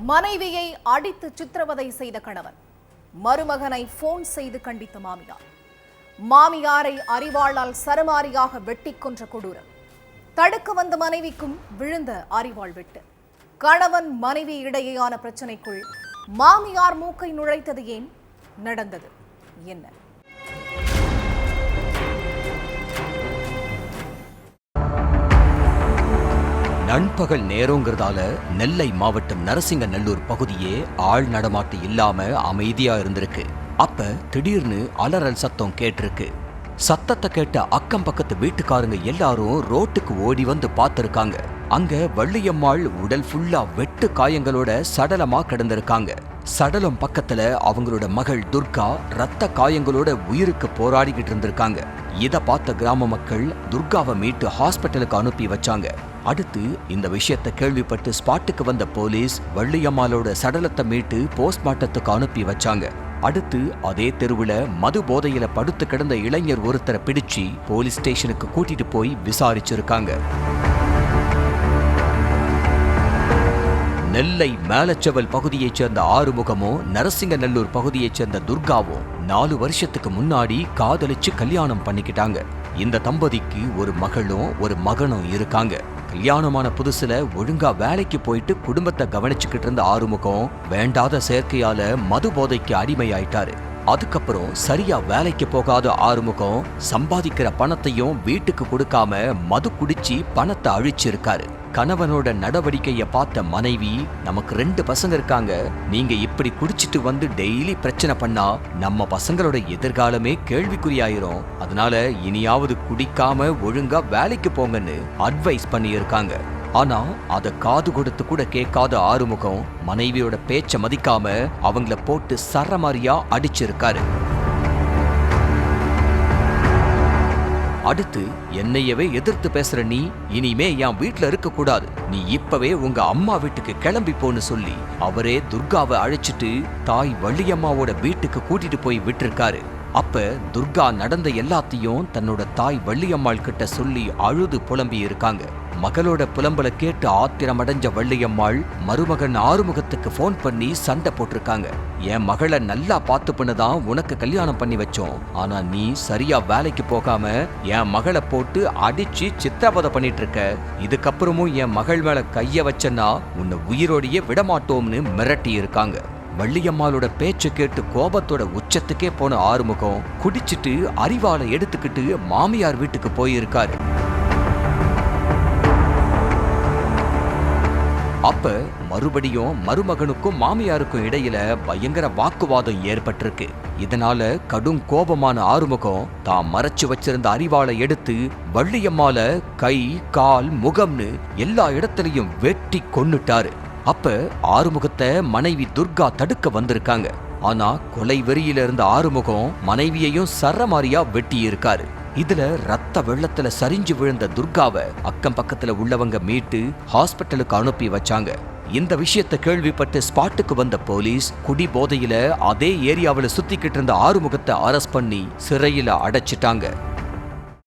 மனைவியை அடித்து சித்திரவதை செய்த கணவன், மருமகனை போன் செய்து கண்டித்த மாமியார், மாமியாரை அரிவாளால் சரமாரியாக வெட்டி கொன்ற கொடூரம், தடுக்க வந்த மனைவிக்கும் விழுந்த அரிவாள் வெட்டு. கணவன் மனைவி இடையேயான பிரச்சனைக்குள் மாமியார் மூக்கை நுழைத்தது ஏன்? நடந்தது என்ன? நண்பகல் நேரங்கிறதால நெல்லை மாவட்டம் நரசிங்கநல்லூர் பகுதியே ஆள் நடமாட்டு இல்லாம அமைதியா இருந்திருக்கு. அப்ப திடீர்னு அலறல் சத்தம் கேட்டிருக்கு. சத்தத்தை கேட்ட அக்கம் பக்கத்து வீட்டுக்காரங்க எல்லாரும் ரோட்டுக்கு ஓடி வந்து பார்த்திருக்காங்க. அங்க வள்ளியம்மாள் உடல் ஃபுல்லா வெட்டு காயங்களோட சடலமா கிடந்திருக்காங்க. சடலம் பக்கத்துல அவங்களோட மகள் துர்கா ரத்த காயங்களோட உயிருக்கு போராடிக்கிட்டு இருந்திருக்காங்க. இத பார்த்த கிராம மக்கள் துர்காவை மீட்டு ஹாஸ்பிட்டலுக்கு அனுப்பி வச்சாங்க. அடுத்து இந்த விஷயத்தை கேள்விப்பட்டு ஸ்பாட்டுக்கு வந்த போலீஸ் வள்ளியம்மாளோட சடலத்தை மீட்டு போஸ்ட்மார்ட்டத்துக்கு அனுப்பி வச்சாங்க. அடுத்து அதே தெருவுல மது போதையில படுத்து கிடந்த இளைஞர் ஒருத்தரை பிடிச்சு போலீஸ் ஸ்டேஷனுக்கு கூட்டிட்டு போய் விசாரிச்சிருக்காங்க. நெல்லை மேலச்சவல் பகுதியைச் சேர்ந்த ஆறுமுகமும் நரசிங்கநல்லூர் பகுதியைச் சேர்ந்த துர்காவும் 4 வருஷத்துக்கு முன்னாடி காதலிச்சு கல்யாணம் பண்ணிக்கிட்டாங்க. இந்த தம்பதிக்கு ஒரு மகளும் ஒரு மகனும் இருக்காங்க. கல்யாணமான புதுசுல ஒழுங்கா வேலைக்கு போயிட்டு குடும்பத்தை கவனிச்சுக்கிட்டு இருந்த ஆறுமுகம் வேண்டாத செயற்கையால மது போதைக்கு அடிமையாயிட்டாரு. அதுக்கப்புறம் சரியா வேலைக்கு போகாத ஆறுமுகம் சம்பாதிக்கிற பணத்தையும் வீட்டுக்கு கொடுக்காம மது குடிச்சு பணத்தை அழிச்சிருக்காரு. கணவனோட நடவடிக்கைய பார்த்த மனைவி, நமக்கு 2 பசங்க இருக்காங்க, நீங்க இப்படி குடிச்சிட்டு வந்து டெய்லி பிரச்சனை பண்ணா நம்ம பசங்களோட எதிர்காலமே கேள்விக்குறியாயிரும், அதனால இனியாவது குடிக்காம ஒழுங்கா வேலைக்கு போங்கன்னு அட்வைஸ் பண்ணியிருக்காங்க. ஆனா அத காது கொடுத்து கூட கேட்காத ஆறுமுகம் மனைவியோட பேச்ச மதிக்காம அவங்கள போட்டு சரமாரியா அடிச்சிருக்காரு. அடுத்து, என்னையவே எதிர்த்து பேசுற நீ இனிமே என் வீட்டுல இருக்க கூடாது, நீ இப்பவே உங்க அம்மா வீட்டுக்கு கிளம்பி போன்னு சொல்லி அவரே துர்காவை அழைச்சிட்டு தாய் வள்ளியம்மாவோட வீட்டுக்கு கூட்டிட்டு போய் விட்டிருக்காரு. அப்ப துர்கா நடந்த எல்லாத்தையும் தன்னோட தாய் வள்ளியம்மாள் கிட்ட சொல்லி அழுது புலம்பி இருக்காங்க. மகளோட புலம்பலை கேட்டு ஆத்திரமடைஞ்ச வள்ளியம்மாள் மருமகன் ஆறுமுகத்துக்கு போன் பண்ணி சண்டை போட்டிருக்காங்க. என் மகளை நல்லா பார்த்து பண்ணதான் உனக்கு கல்யாணம் பண்ணி வச்சோம், ஆனா நீ சரியா வேலைக்கு போகாம என் மகளை போட்டு அடிச்சு சித்திரவதை பண்ணிட்டு இருக்க, இதுக்கப்புறமும் என் மகள் மேல கைய வச்சன்னா உன்னை உயிரோடையே விடமாட்டோம்னு மிரட்டி இருக்காங்க. வள்ளியம்மாளோட பேச்சை கேட்டு கோபத்தோட உச்சத்துக்கே போன ஆறுமுகம் குடிச்சிட்டு அரிவாளை எடுத்துக்கிட்டு மாமியார் வீட்டுக்கு போயிருக்காரு. அப்ப மறுபடியும் மருமகனுக்கும் மாமியாருக்கும் இடையில பயங்கர வாக்குவாதம் ஏற்பட்டிருக்கு. இதனால கடும் கோபமான ஆறுமுகம் தான் மறைச்சு வச்சிருந்த அரிவாளை எடுத்து வள்ளியம்மாள கை கால் முகம்னு எல்லா இடத்துலயும் வெட்டி கொன்னுட்டாரு. அப்ப ஆறுமுகத்தை மனைவி துர்கா தடுக்க வந்திருக்காங்க. ஆனா கொலை வெறியில இருந்த ஆறுமுகம் மனைவியையும் சரமாரியா வெட்டி இருக்காரு. இதுல ரத்த வெள்ளத்துல சரிஞ்சு விழுந்த துர்காவை அக்கம் பக்கத்துல உள்ளவங்க மீட்டு ஹாஸ்பிட்டலுக்கு அனுப்பி வச்சாங்க. இந்த விஷயத்தை கேள்விப்பட்டு ஸ்பாட்டுக்கு வந்த போலீஸ் குடி போதையில அதே ஏரியாவில சுத்திக்கிட்டு இருந்த ஆறுமுகத்தை அரெஸ்ட் பண்ணி சிறையில அடைச்சிட்டாங்க.